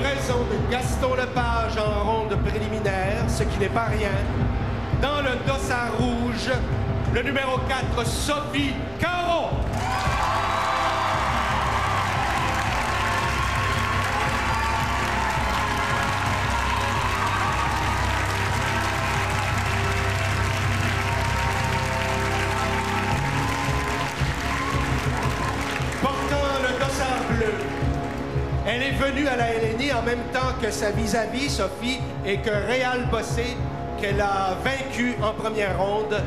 raison de Gaston Lepage en ronde préliminaire, ce qui n'est pas rien. Dans le dossard rouge, le numéro 4, Sophie Caron. Elle est venue à la LNI en même temps que sa vis-à-vis, Sophie, et que Réal Bossé, qu'elle a vaincu en première ronde.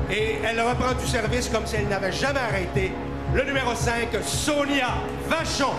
Et elle reprend du service comme si elle n'avait jamais arrêté. Le numéro 5, Sonia Vachon.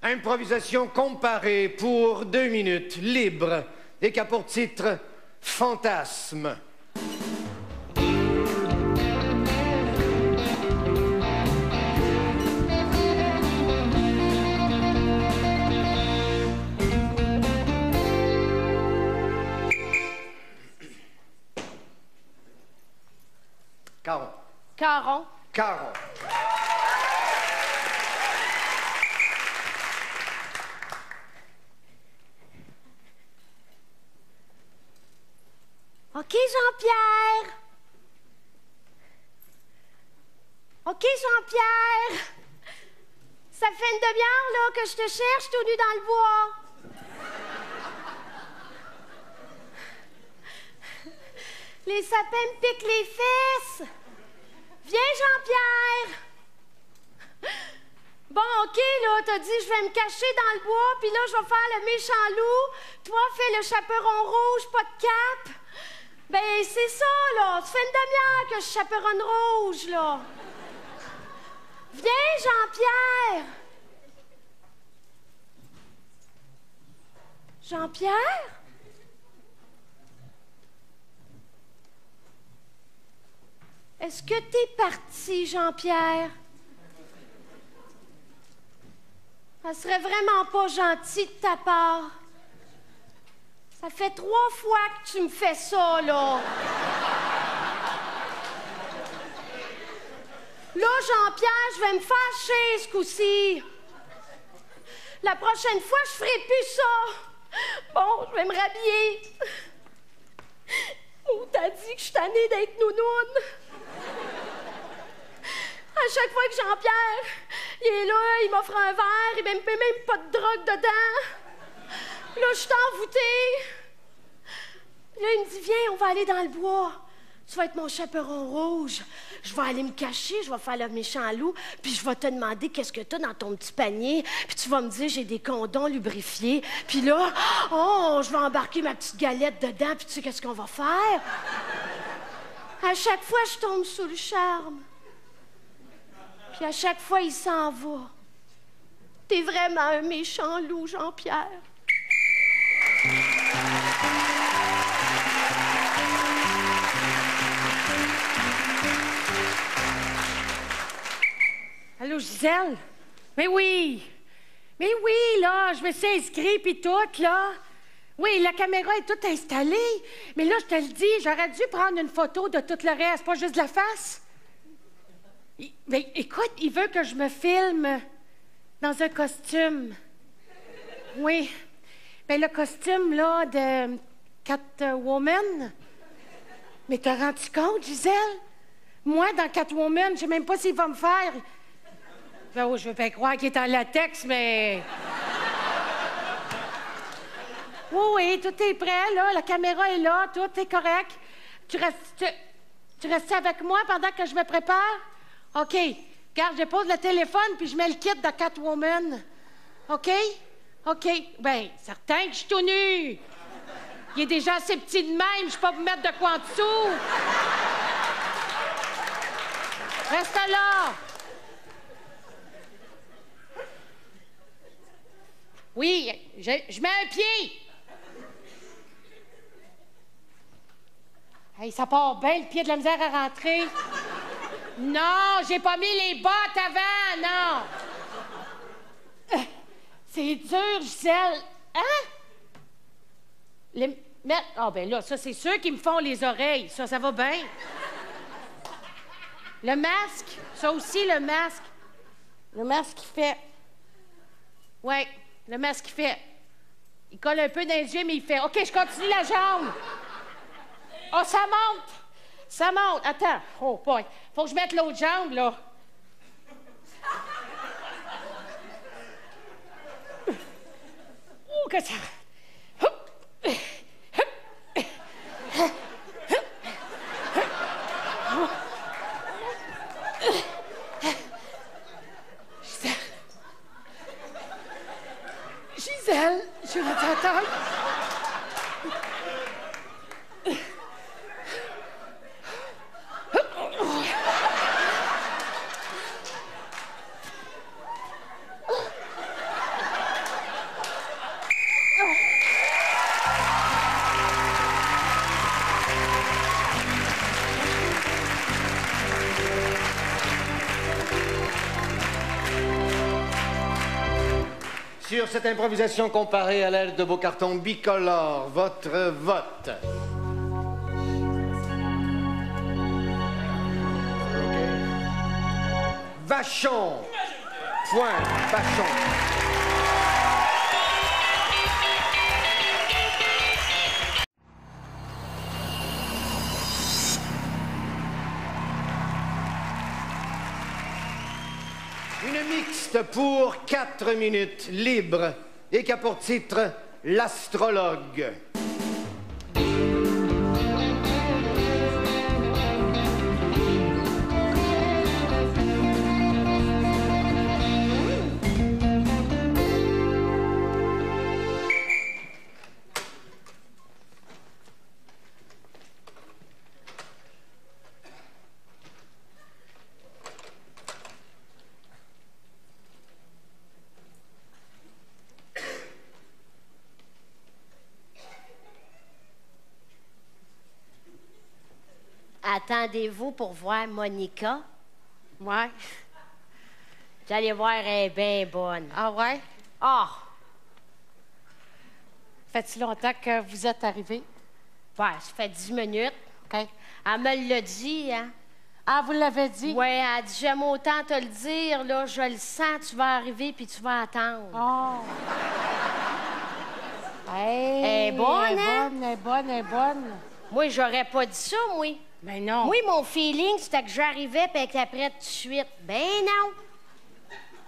Improvisation comparée pour 2 minutes, libre, des cas pour titre Fantasme. Caron. Caron. Caron. OK, Jean-Pierre. OK, Jean-Pierre. Ça fait une demi-heure, là, que je te cherche tout nu dans le bois. Les sapins me piquent les fesses. Viens, Jean-Pierre. Bon, OK, là, t'as dit je vais me cacher dans le bois, puis là, je vais faire le méchant loup. Toi, fais le chaperon rouge, pas de cap. Ben, c'est ça, là. Ça fait une demi-heure que je suis chaperonne rouge, là. Viens, Jean-Pierre. Jean-Pierre? Est-ce que t'es parti, Jean-Pierre? Ça serait vraiment pas gentil de ta part. Ça fait 3 fois que tu me fais ça, là. Là, Jean-Pierre, je vais me fâcher ce coup-ci. La prochaine fois, je ferai plus ça. Bon, je vais me rhabiller. Oh, t'as dit que je suis tannée d'être nounoune. À chaque fois que Jean-Pierre, il est là, il m'offre un verre, il met même pas de drogue dedans. Là, je suis envoûtée. Là, il me dit, viens, on va aller dans le bois. Tu vas être mon chaperon rouge. Je vais aller me cacher, je vais faire le méchant loup, puis je vais te demander qu'est-ce que t'as dans ton petit panier, puis tu vas me dire, j'ai des condoms lubrifiés. Puis là, oh, je vais embarquer ma petite galette dedans, puis tu sais qu'est-ce qu'on va faire? À chaque fois, je tombe sous le charme. Puis à chaque fois, il s'en va. T'es vraiment un méchant loup, Jean-Pierre. Allô, Gisèle? Mais oui! Mais oui, là, je me suis inscrite puis tout, là. Oui, la caméra est toute installée. Mais là, je te le dis, j'aurais dû prendre une photo de tout le reste, pas juste de la face. Ben, écoute, il veut que je me filme dans un costume. Oui. Ben, le costume, là, de Catwoman. Mais t'as rendu compte, Gisèle? Moi, dans Catwoman, je sais même pas s'il va me faire. Ben oui, je veux bien croire qu'il est en latex, mais... Oui, oui, tout est prêt, là. La caméra est là, tout est correct. Tu restes avec moi pendant que je me prépare? OK. Regarde, je dépose le téléphone, puis je mets le kit de Catwoman. OK? OK. Ben, certain que je suis tout nu. Il est déjà assez petit de même, je peux pas vous mettre de quoi en dessous. Reste là. Oui, je mets un pied. Hey, ça part bien, le pied de la misère à rentrer. Non, j'ai pas mis les bottes avant, non. C'est dur, Gisèle. Hein? Ah, ben là, ça, c'est ceux qui me font les oreilles. Ça va bien. Le masque, ça aussi, le masque. Le masque, il fait... Oui, le masque, il fait... Il colle un peu dans les yeux, mais il fait... OK, je continue la jambe. Oh, ça monte! Ça monte. Attends. Oh, boy. Faut que je mette l'autre jambe, là. Ouh, que ça... Gisèle, je vais t'attendre. Sur cette improvisation comparée à l'aide de vos cartons bicolores, votre vote. Okay. Vachon. Point. Vachon. Une mixte pour 4 minutes, libre, et qui a pour titre « L'astrologue ». Attendez-vous pour voir Monica? Ouais. Vous allez voir, elle est bien bonne. Ah ouais? Ah! Fait-il longtemps que vous êtes arrivé? Ouais, ça fait 10 minutes. OK. Elle me l'a dit, hein? Ah, vous l'avez dit? Oui, elle a dit, j'aime autant te le dire, là, je le sens, tu vas arriver puis tu vas attendre. Oh! Hey, Elle est bonne, hein? Elle est bonne, elle est bonne. Moi, j'aurais pas dit ça, moi. Mais non. Moi, mon feeling, c'était que j'arrivais puis qu'elle était prête tout de suite. Ben non!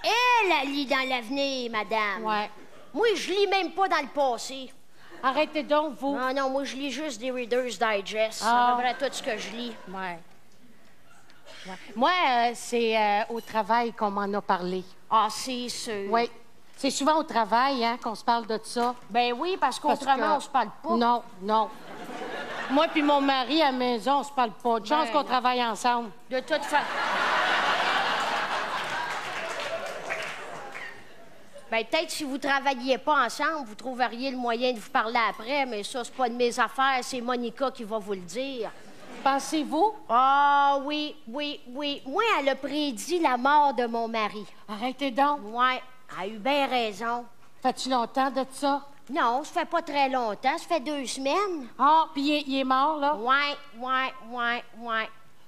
Elle lit dans l'avenir, madame. Ouais. Moi, je lis même pas dans le passé. Arrêtez donc, vous. Non, non, moi, je lis juste des Reader's Digest. Ah. C'est à peu près tout ce que je lis. Ouais. Ouais. Moi, c'est au travail qu'on m'en a parlé. Ah, c'est sûr. Oui. C'est souvent au travail, hein, qu'on se parle de ça. Ben oui, parce qu'autrement, on se parle pas. Non, non. Moi puis mon mari, à la maison, on se parle pas. De chance Ben qu'on non. travaille ensemble. De toute façon... Ben, peut-être si vous travailliez pas ensemble, vous trouveriez le moyen de vous parler après, mais ça, c'est pas de mes affaires, c'est Monica qui va vous le dire. Pensez-vous? Ah, oui, oui, oui. Moi, elle a prédit la mort de mon mari. Arrêtez donc. Ouais, elle a eu bien raison. Fait-tu longtemps de ça? Non, ça fait pas très longtemps, ça fait 2 semaines. Ah, puis il est mort, là? Ouais.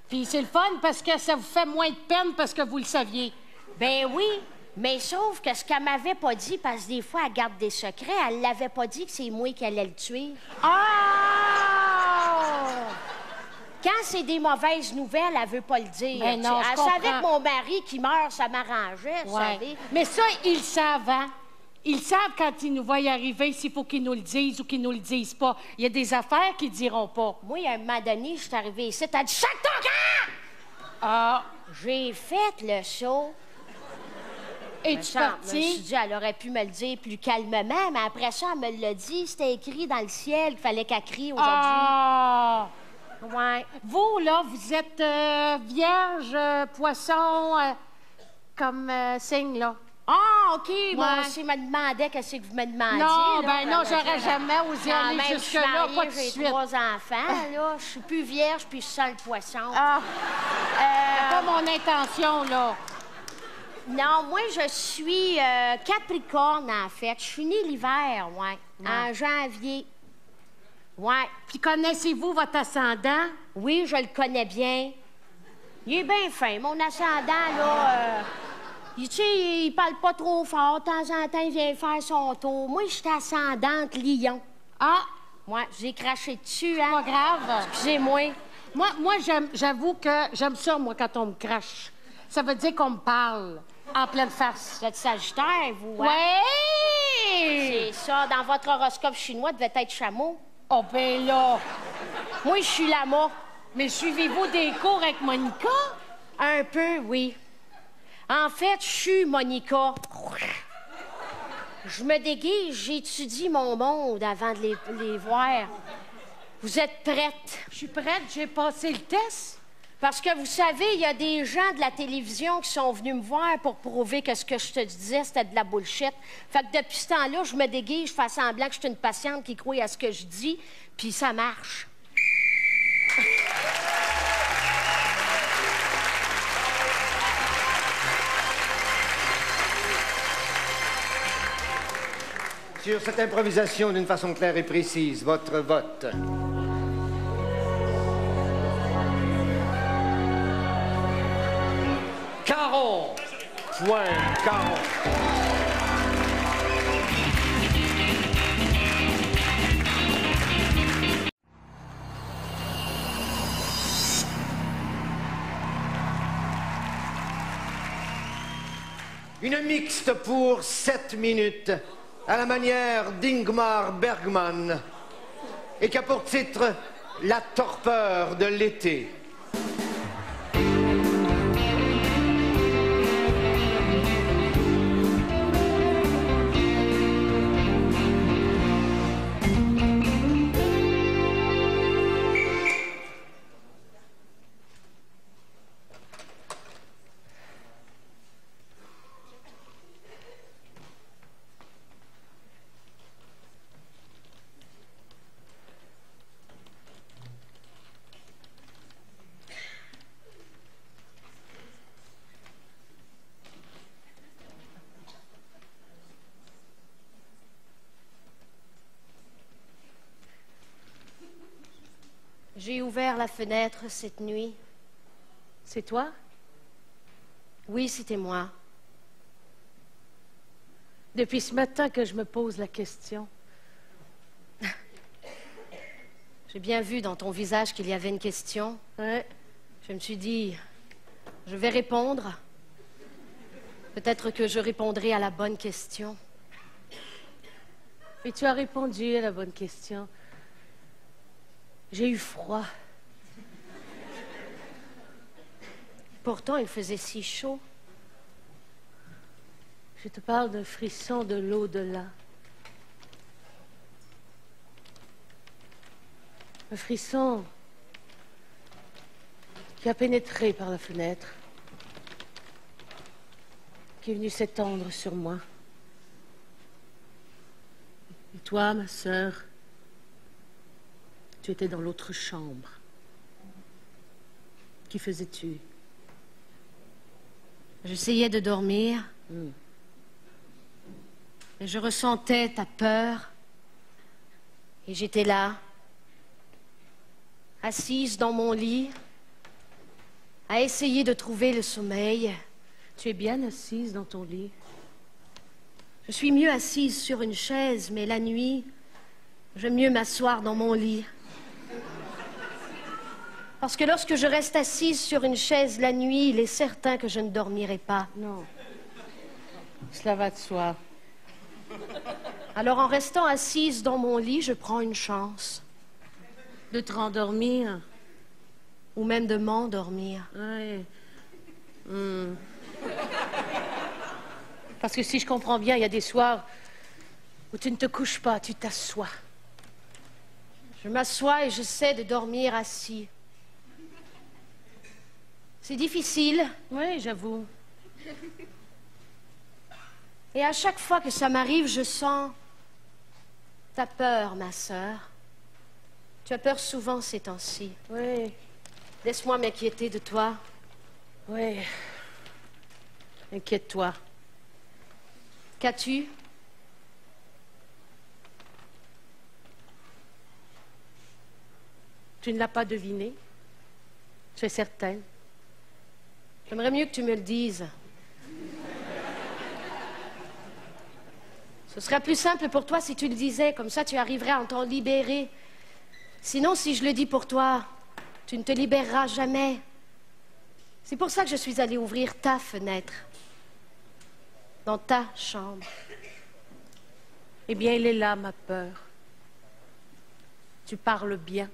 Puis c'est le fun parce que ça vous fait moins de peine parce que vous le saviez. Ben oui, mais sauf que ce qu'elle m'avait pas dit, parce que des fois, elle garde des secrets, elle l'avait pas dit que c'est moi qui allais le tuer. Ah! Quand c'est des mauvaises nouvelles, elle veut pas le dire. Ben non, elle je comprends. savait que mon mari qui meurt, ça m'arrangeait, vous savez. Mais ça, ils le savent, hein? Ils savent quand ils nous voient y arriver s'il faut qu'ils nous le disent ou qu'ils nous le disent pas. Il y a des affaires qu'ils diront pas. Moi, à un moment donné, je suis arrivée ici, t'as dit « Chaque ton camp! » Ah! J'ai fait le saut. Et Me tu semble, je me suis parti? dit, elle aurait pu me le dire plus calmement, mais après ça, elle me l'a dit. C'était écrit dans le ciel qu'il fallait qu'elle crie aujourd'hui. Ah! Ouais. Vous, là, vous êtes vierge, poisson, comme signe, là. Ah, OK. Moi Ouais. aussi, je me demandais qu'est-ce que vous me demandiez. Non, là. ben non, j'aurais jamais osé Quand aller même, je suis jusque-là, mariée, pas de j'ai suite. 3 enfants, là. Je suis plus vierge, puis je sens le poisson. Ah, c'est pas mon intention, là. Non, moi, je suis Capricorne, en fait. Je suis née l'hiver, ouais. En janvier. Ouais. Puis connaissez-vous votre ascendant? Oui, je le connais bien. Il est bien fin, mon ascendant, là. Tu sais, il parle pas trop fort. De temps en temps, il vient faire son tour. Moi, je suis ascendante lion. Ah, Ouais, j'ai craché dessus, hein. pas grave. Excusez-moi. Moi, j'avoue que j'aime ça, moi, quand on me crache. Ça veut dire qu'on me parle en pleine face. Vous êtes Sagittaire, vous, hein? Ouais! C'est ça. Dans votre horoscope chinois, devait être chameau. Oh, ben là. Moi, je suis lama. Mais suivez-vous des cours avec Monica? Un peu, oui. En fait, je suis Monica. Je me déguise, j'étudie mon monde avant de les voir. Vous êtes prête? Je suis prête, j'ai passé le test. Parce que vous savez, il y a des gens de la télévision qui sont venus me voir pour prouver que ce que je te disais, c'était de la bullshit. Fait que depuis ce temps-là, je me déguise, je fais semblant que je suis une patiente qui croit à ce que je dis, puis ça marche. Sur cette improvisation d'une façon claire et précise, votre vote. Caron. Point Caron. Une mixte pour 7 minutes, à la manière d'Ingmar Bergman, et qui a pour titre La torpeur de l'été. J'ai ouvert la fenêtre cette nuit. C'est toi? Oui, c'était moi. Depuis ce matin que je me pose la question. J'ai bien vu dans ton visage qu'il y avait une question. Ouais. Je me suis dit, je vais répondre. Peut-être que je répondrai à la bonne question. Et tu as répondu à la bonne question. J'ai eu froid. Pourtant, il faisait si chaud. Je te parle d'un frisson de l'au-delà. Un frisson qui a pénétré par la fenêtre, qui est venu s'étendre sur moi. Et toi, ma sœur, tu étais dans l'autre chambre. Qu'y faisais-tu? J'essayais de dormir. Mais je ressentais ta peur. Et j'étais là, assise dans mon lit, à essayer de trouver le sommeil. Tu es bien assise dans ton lit. Je suis mieux assise sur une chaise, mais la nuit, j'aime mieux m'asseoir dans mon lit. Parce que lorsque je reste assise sur une chaise la nuit, il est certain que je ne dormirai pas. Non. Cela va de soi. Alors, en restant assise dans mon lit, je prends une chance. De te rendormir? Ou même de m'endormir. Oui. Parce que si je comprends bien, il y a des soirs où tu ne te couches pas, tu t'assois. Je m'assois et j'essaie de dormir assis. C'est difficile. Oui, j'avoue. Et à chaque fois que ça m'arrive, je sens ta peur, ma sœur. Tu as peur souvent ces temps-ci. Oui. Laisse-moi m'inquiéter de toi. Oui. Inquiète-toi. Qu'as-tu? Tu ne l'as pas deviné? Tu es certaine? J'aimerais mieux que tu me le dises. Ce serait plus simple pour toi si tu le disais, comme ça tu arriverais à t'en libérer. Sinon, si je le dis pour toi, tu ne te libéreras jamais. C'est pour ça que je suis allée ouvrir ta fenêtre, dans ta chambre. Eh bien, elle est là, ma peur. Tu parles bien.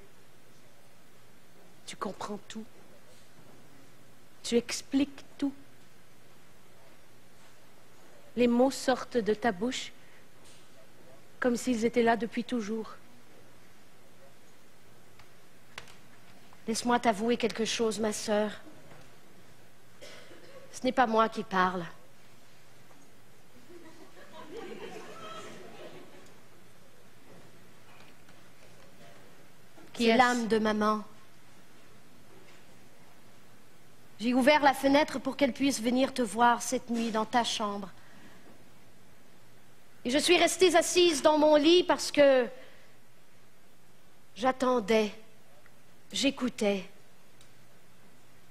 Tu comprends tout. Tu expliques tout. Les mots sortent de ta bouche comme s'ils étaient là depuis toujours. Laisse-moi t'avouer quelque chose, ma sœur. Ce n'est pas moi qui parle. C'est l'âme de maman. J'ai ouvert la fenêtre pour qu'elle puisse venir te voir cette nuit dans ta chambre. Et je suis restée assise dans mon lit parce que j'attendais, j'écoutais.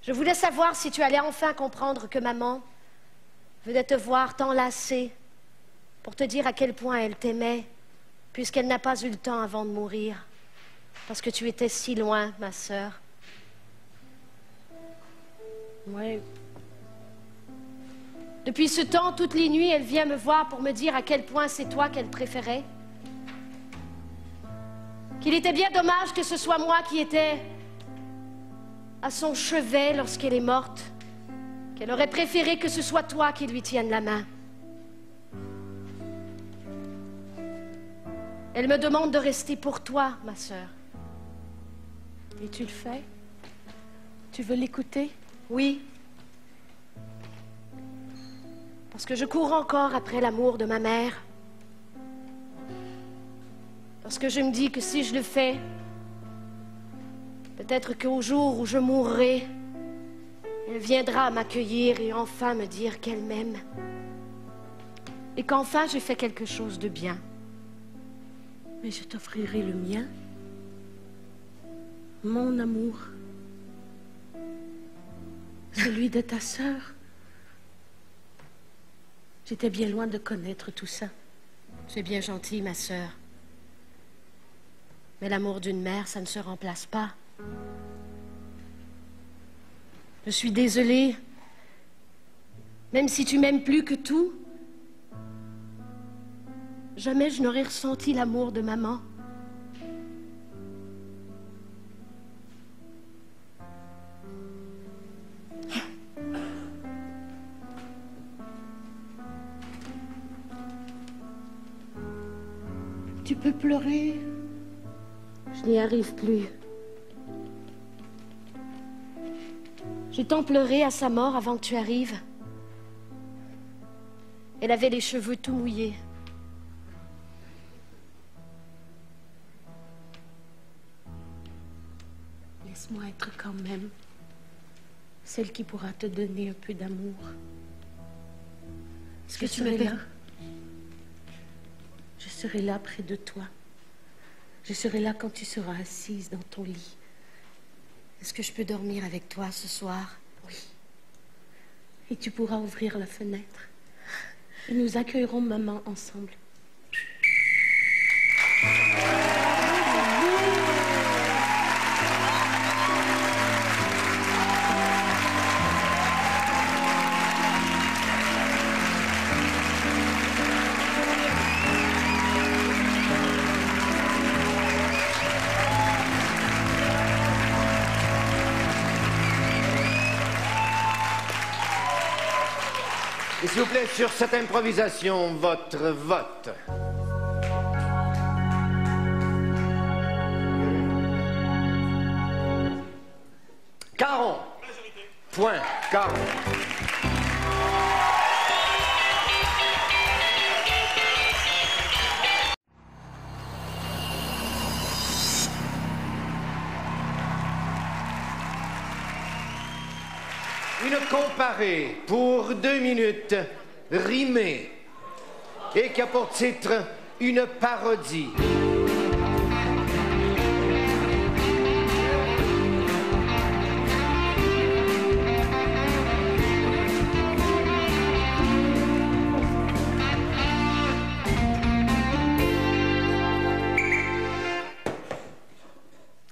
Je voulais savoir si tu allais enfin comprendre que maman venait te voir t'enlacer pour te dire à quel point elle t'aimait, puisqu'elle n'a pas eu le temps avant de mourir, parce que tu étais si loin, ma sœur. Oui. Depuis ce temps, toutes les nuits, elle vient me voir pour me dire à quel point c'est toi qu'elle préférait. Qu'il était bien dommage que ce soit moi qui étais à son chevet lorsqu'elle est morte. Qu'elle aurait préféré que ce soit toi qui lui tienne la main. Elle me demande de rester pour toi, ma sœur. Et tu le fais? Tu veux l'écouter? Oui. Parce que je cours encore après l'amour de ma mère. Parce que je me dis que si je le fais, peut-être qu'au jour où je mourrai, elle viendra m'accueillir et enfin me dire qu'elle m'aime. Et qu'enfin j'ai fait quelque chose de bien. Mais je t'offrirai le mien, mon amour, celui de ta sœur. J'étais bien loin de connaître tout ça. C'est bien gentil, ma sœur. Mais l'amour d'une mère, ça ne se remplace pas. Je suis désolée. Même si tu m'aimes plus que tout, jamais je n'aurais ressenti l'amour de maman. Tu peux pleurer. Je n'y arrive plus. J'ai tant pleuré à sa mort avant que tu arrives. Elle avait les cheveux tout mouillés. Laisse-moi être quand même celle qui pourra te donner un peu d'amour. Est-ce que tu es là? Je serai là près de toi. Je serai là quand tu seras assise dans ton lit. Est-ce que je peux dormir avec toi ce soir? Oui. Et tu pourras ouvrir la fenêtre. Et nous accueillerons maman ensemble. Et s'il vous plaît, sur cette improvisation, votre vote. Caron. Point. Caron. une comparée pour 2 minutes, rimée, et qui a pour titre une parodie.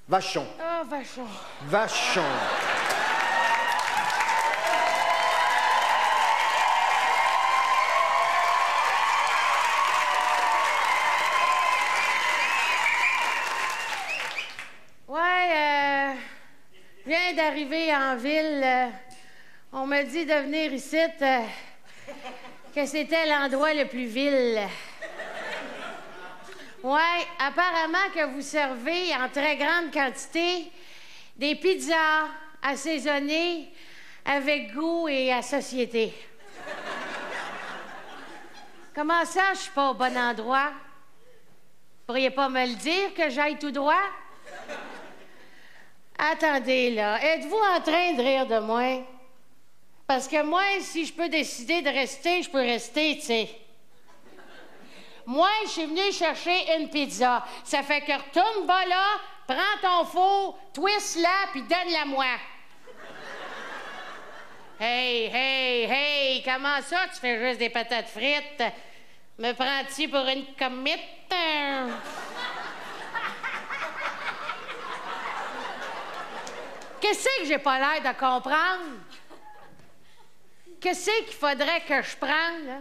Vachon. Ah, Vachon. Vachon. Je viens d'arriver en ville. On m'a dit de venir ici, que c'était l'endroit le plus vil. Ouais, apparemment que vous servez en très grande quantité des pizzas assaisonnées avec goût et à société. Comment ça, je suis pas au bon endroit? Vous pourriez pas me le dire que j'aille tout droit? Attendez, là, êtes-vous en train de rire de moi? Parce que moi, si je peux décider de rester, je peux rester, tu sais. Moi, je suis venue chercher une pizza. Ça fait que retourne bas là, prends ton four, twist-la, puis donne-la-moi. Hey, comment ça, tu fais juste des patates frites? Me prends-tu pour une commite? Qu'est-ce que j'ai pas l'air de comprendre? Qu'est-ce qu'il faudrait que je prenne, là?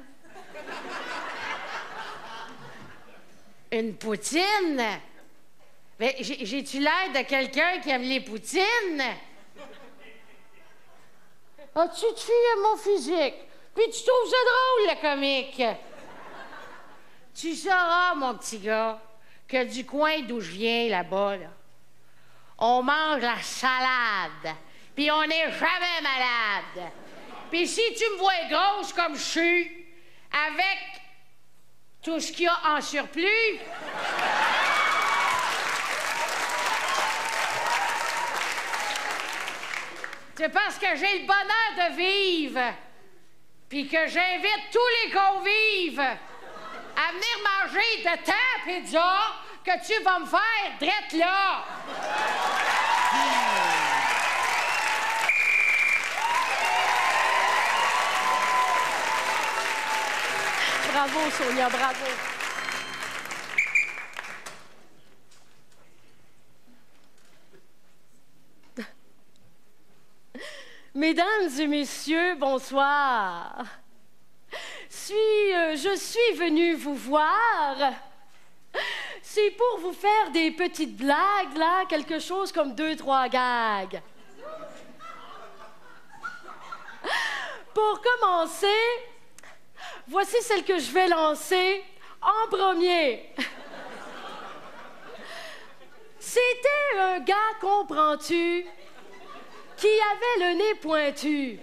Une poutine? Mais j'ai-tu l'air de quelqu'un qui aime les poutines? As-tu de fille à mon physique? Puis tu trouves ça drôle, le comique? Tu sauras, mon petit gars, que du coin d'où je viens, là-bas, là, on mange la salade, puis on n'est jamais malade. Puis si tu me vois grosse comme je suis, avec tout ce qu'il y a en surplus, c'est parce que j'ai le bonheur de vivre, puis que j'invite tous les convives à venir manger de ta pizza que tu vas me faire drette là. Bravo, Sonia, bravo. Mesdames et messieurs, bonsoir. Je suis venue vous voir. C'est pour vous faire des petites blagues, là, quelque chose comme 2-3 gags. Pour commencer, voici celle que je vais lancer en premier. C'était un gars, comprends-tu, qui avait le nez pointu.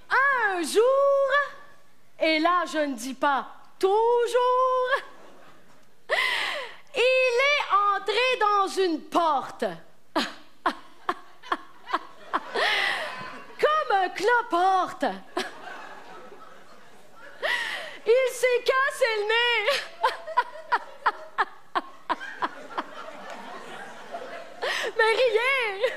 Un jour, et là je ne dis pas toujours, il est entré dans une porte. Comme un cloporte. Il s'est cassé le nez. Mais riez.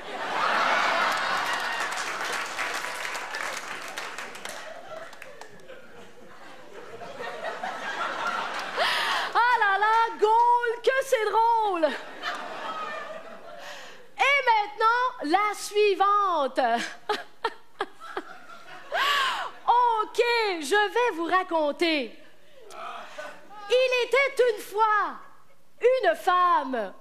Ah là là, Gaulle, que c'est drôle. Et maintenant, la suivante. OK, je vais vous raconter. Il était une fois une femme.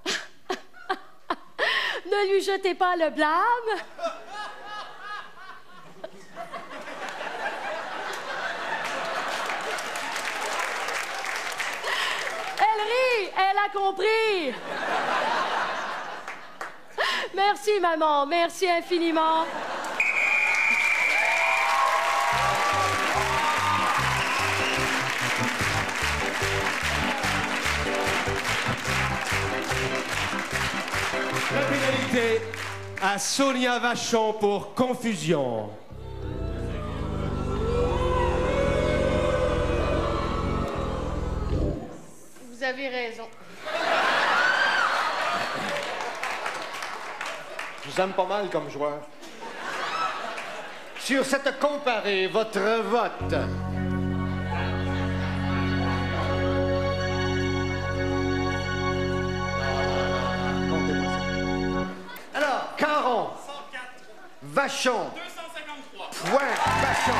Ne lui jetez pas le blâme. Elle rit, elle a compris. Merci, maman, merci infiniment. La pénalité à Sonia Vachon pour Confusion. Vous avez raison. Je vous aime pas mal comme joueur. Sur cette comparée, votre vote. Comptez-moi ça. Alors, Caron. 104. Vachon. 253. Point. Vachon.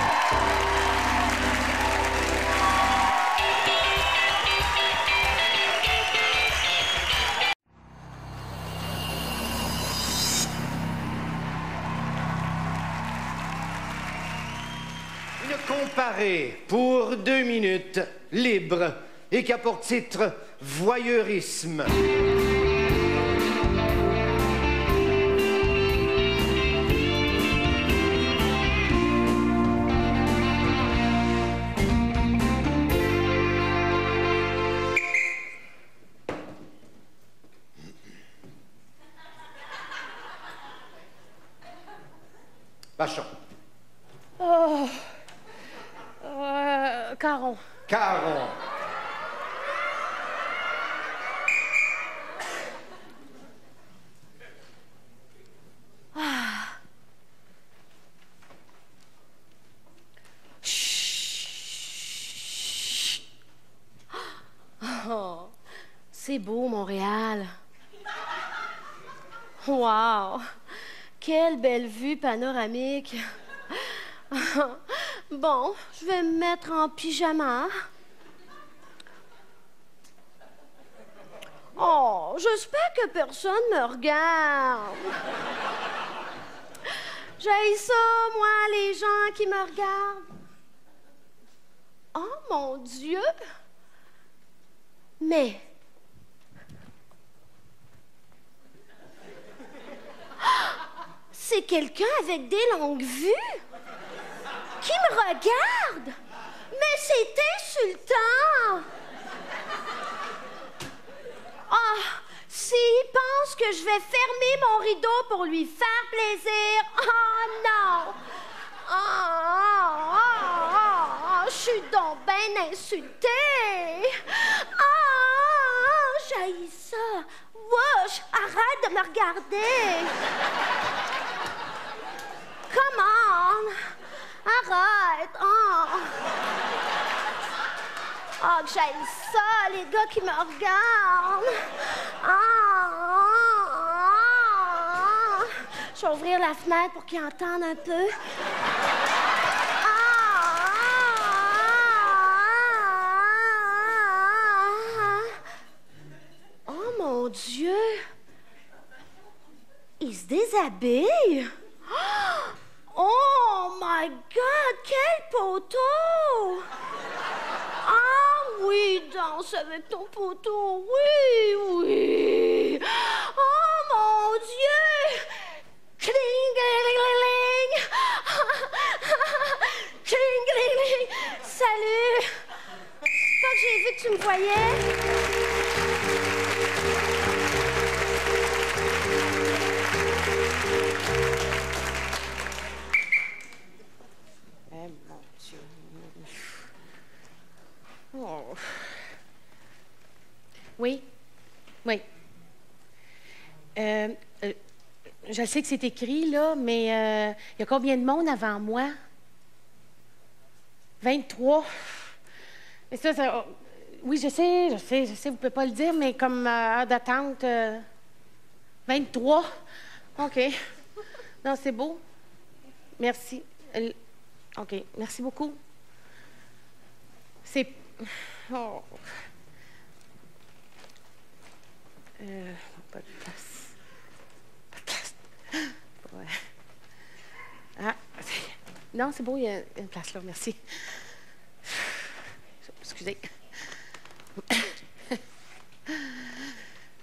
Une comparée pour 2 minutes, libre, et qui a pour titre Voyeurisme. Vachon. Oh. Caron. Caron. Oh, c'est beau, Montréal. Wow! Quelle belle vue panoramique. Bon, je vais me mettre en pyjama. Oh, j'espère que personne me regarde. J'haïs ça, moi, les gens qui me regardent. Oh, mon Dieu! Mais... c'est quelqu'un avec des longues vues qui me regarde. Mais c'est insultant. Ah, s'il pense que je vais fermer mon rideau pour lui faire plaisir, oh non. Je suis donc bien insultée. J'haïs ça. Wesh, arrête de me regarder. Come on! Arrête! Oh, que j'aime ça, les gars qui me regardent! Je vais ouvrir la fenêtre pour qu'ils entendent un peu. Oh, mon Dieu! Il se déshabille! Oh my God, quel poteau! Ah oui, danse avec ton poteau, oui, oui. Oh mon Dieu! Cling, cling, cling, cling. Salut! C'est pas que j'ai vu que tu me voyais. Oh. Oui, oui. Je sais que c'est écrit, là, mais il y a combien de monde avant moi? 23. Mais ça, oui, je sais, vous ne pouvez pas le dire, mais comme heure d'attente, 23. OK. Non, c'est beau. Merci. OK, merci beaucoup. C'est... Oh. Pas de place. Pas de place. Ouais. Ah, non, c'est beau, il y a une place là, merci. Excusez.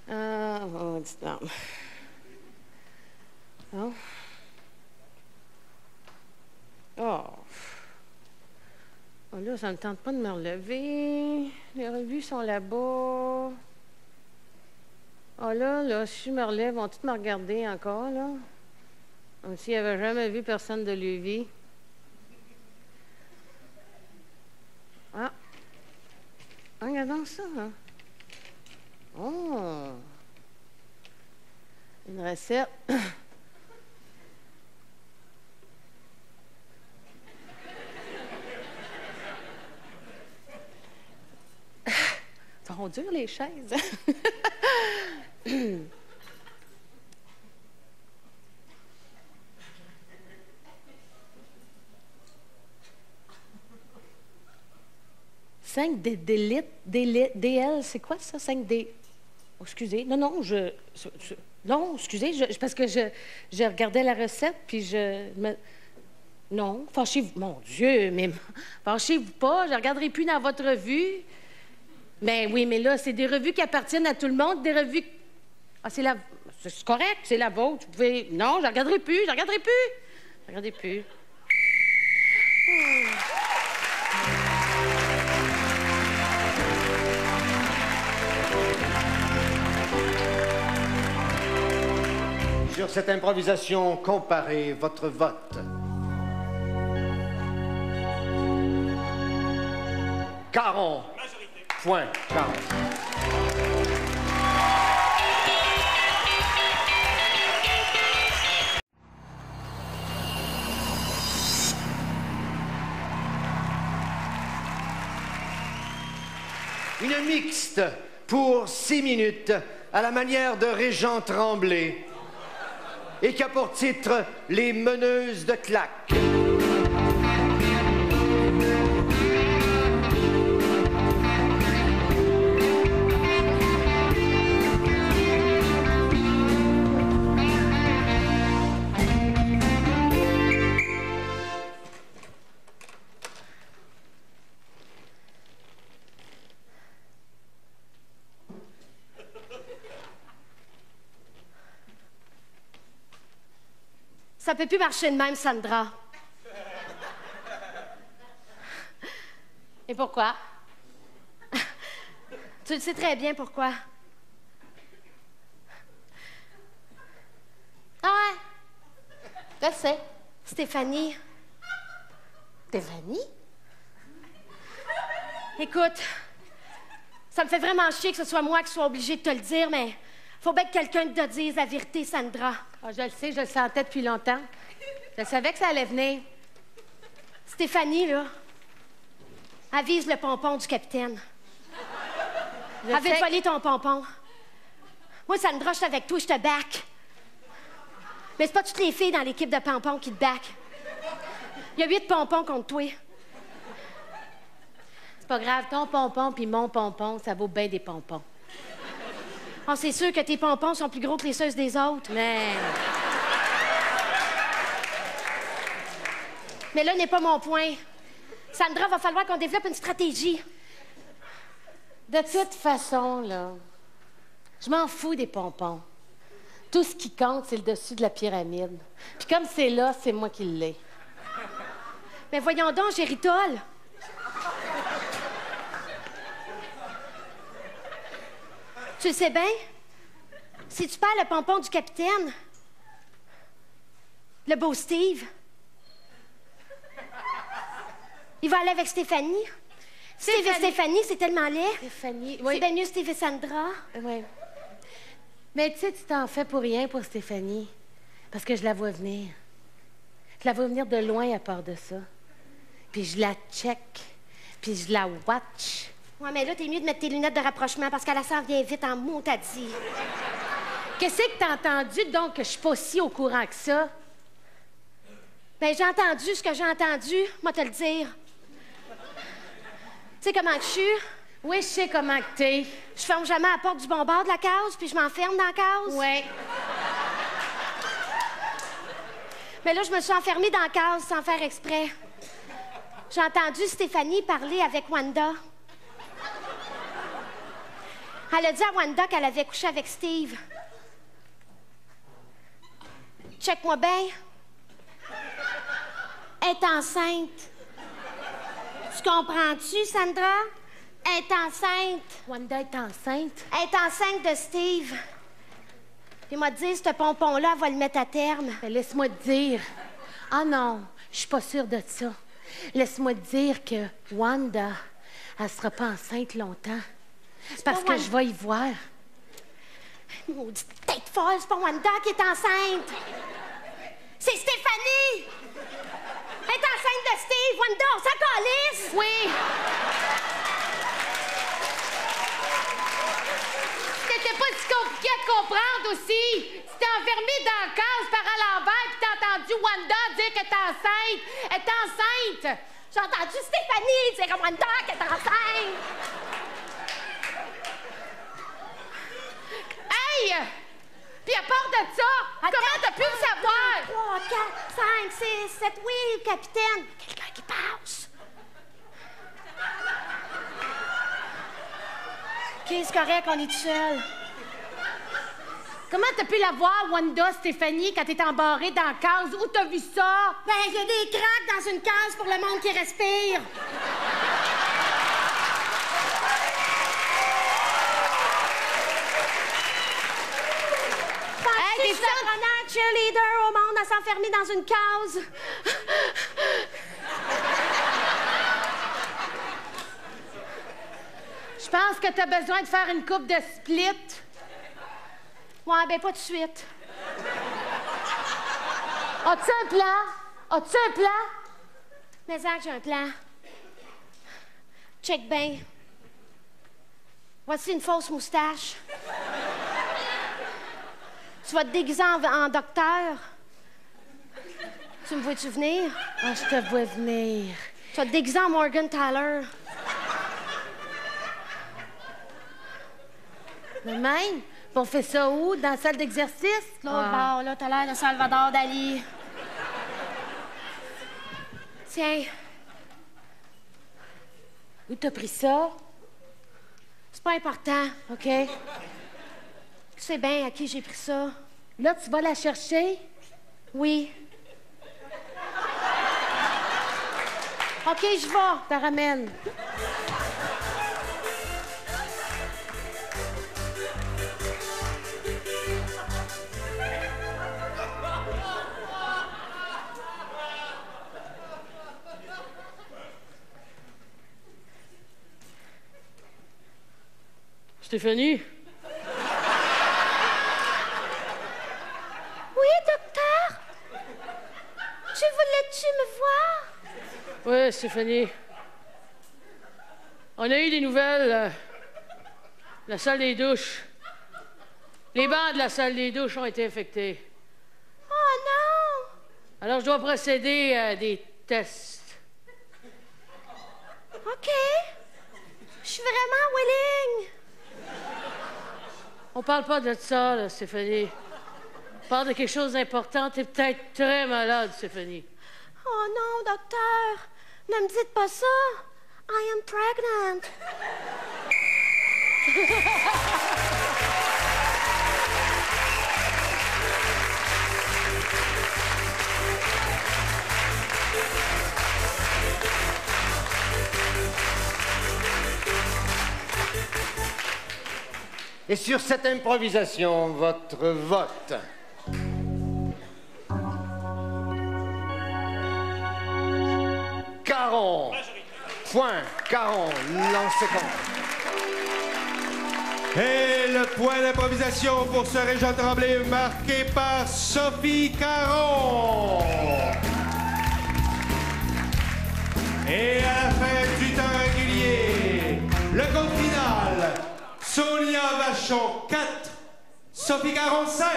Oh, non. Oh. Oh. Oh là, ça ne me tente pas de me relever. Les revues sont là-bas. Oh là, si je me relève, vont toutes me regarder encore, là. Comme s'il n'avait jamais vu personne de Lévis. Ah! Regardons ça, hein? Oh! Une recette. Ça rend dur, les chaises. 5 DL, c'est quoi ça, 5D? Oh, excusez, non, non, excusez, parce que je regardais la recette, puis non, fâchez-vous, mon Dieu, mais fâchez-vous pas, je ne regarderai plus dans votre revue. Mais oui, mais là, c'est des revues qui appartiennent à tout le monde, des revues... Ah, c'est correct, c'est la vôtre, vous pouvez... Non, je ne regarderai plus, je ne regarderai plus. Je ne regarderai plus. Sur cette improvisation, comparez votre vote. Caron. Majorité. Point. Caron. Une mixte pour 6 minutes à la manière de Régent Tremblay et qui a pour titre « Les meneuses de claques ». Ça peut plus marcher de même, Sandra. Et pourquoi? Tu le sais très bien pourquoi. Ah ouais? Je le sais. Stéphanie. Stéphanie? Écoute, ça me fait vraiment chier que ce soit moi qui sois obligée de te le dire, mais faut bien que quelqu'un te dise la vérité, Sandra. Ah, je le sais, je le sentais depuis longtemps. Je savais que ça allait venir. Stéphanie, là, avise le pompon du capitaine. Elle veut te voler ton pompon. Moi, Sandra, je suis avec toi, je te back. Mais c'est pas toutes les filles dans l'équipe de pompons qui te back. Il y a 8 pompons contre toi. C'est pas grave, ton pompon puis mon pompon, ça vaut bien des pompons. Oh, c'est sûr que tes pompons sont plus gros que les ceux des autres. Mais là n'est pas mon point. Sandra, va falloir qu'on développe une stratégie. De toute façon, là, je m'en fous des pompons. Tout ce qui compte, c'est le dessus de la pyramide. Puis comme c'est là, c'est moi qui l'ai. Mais voyons donc, Géritol. Tu le sais bien? Si tu perds le pompon du capitaine, le beau Steve, il va aller avec Stéphanie. Steve et Stéphanie, c'est tellement laid. Stéphanie, oui. C'est bien mieux Steve et Sandra. Oui. Mais tu sais, tu t'en fais pour rien pour Stéphanie. Parce que je la vois venir. Je la vois venir de loin à part de ça. Puis je la check. Puis je la watch. Ouais, mais là, t'es mieux de mettre tes lunettes de rapprochement parce qu'elle s'en vient vite en mot, t'as dit. Qu'est-ce que t'as entendu, donc, que je suis pas si au courant que ça? Ben, j'ai entendu ce que j'ai entendu, moi te le dire. Tu sais comment que je suis? Oui, je sais comment que t'es. Je ferme jamais la porte du bon bord de la case, puis je m'enferme dans la case. Oui. Mais là, je me suis enfermée dans la case sans faire exprès. J'ai entendu Stéphanie parler avec Wanda. Elle a dit à Wanda qu'elle avait couché avec Steve. Check-moi bien. Elle est enceinte. Tu comprends-tu, Sandra? Elle est enceinte. Wanda est enceinte? Elle est enceinte de Steve. Puis moi te dire, ce pompon-là, elle va le mettre à terme. Ben, laisse-moi te dire. Ah non, je suis pas sûre de ça. Laisse-moi te dire que Wanda, elle sera pas enceinte longtemps. Parce que je vais y voir. Maudite tête folle, c'est pas Wanda qui est enceinte. C'est Stéphanie! Elle est enceinte de Steve. Wanda, on s'en calisse! Oui! C'était pas si compliqué à comprendre aussi. Tu t'es enfermé dans la case par à l'envers puis t'as entendu Wanda dire qu'elle est enceinte. Elle est enceinte! J'ai entendu Stéphanie dire à Wanda qu'elle est enceinte. Hey! Puis à part de ça, comment t'as pu le savoir? 3, 4, 5, 6, 7, oui, capitaine. Quelqu'un qui passe. OK, c'est correct, on est tout seul. Comment t'as pu la voir, Wanda, Stéphanie, quand t'es embarrée dans la case? Où t'as vu ça? Ben, il y a des craques dans une case pour le monde qui respire. Hey, Je suis la première cheerleader au monde à s'enfermer dans une case. Je pense que t'as besoin de faire une coupe de split. Ouais, ben pas tout de suite. As-tu un plan? As-tu un plan? Mais Zach, j'ai un plan. Check bien. Voici une fausse moustache. Tu vas te déguiser en docteur. Tu me vois-tu venir? Ah, je te vois venir. Tu vas te déguiser en Morgan Tyler. De même? On fait ça où? Dans la salle d'exercice? L'autre bord, là, t'as l'air de Salvador Dali. Tiens. Où t'as pris ça? C'est pas important. OK. Tu sais bien à qui j'ai pris ça. Là, tu vas la chercher? Oui. OK, je vais. T'en ramènes. Stéphanie? Oui, docteur? Tu voulais-tu me voir? Oui, Stéphanie. On a eu des nouvelles. La salle des douches. Les bancs de la salle des douches ont été infectés. Oh non! Alors, je dois procéder à des tests. OK. Je suis vraiment willing. On parle pas de ça, là, Stéphanie. On parle de quelque chose d'important. T'es peut-être très malade, Stéphanie. Oh non, docteur. Ne me dites pas ça. I am pregnant. Et sur cette improvisation, votre vote. Caron. Point. Caron. Lancez compte. Et le point d'improvisation pour ce Régent Tremblay marqué par Sophie Caron. Et à la fin du temps régulier, le compte final, Sonia Vachon 4, Sophie Caron 5.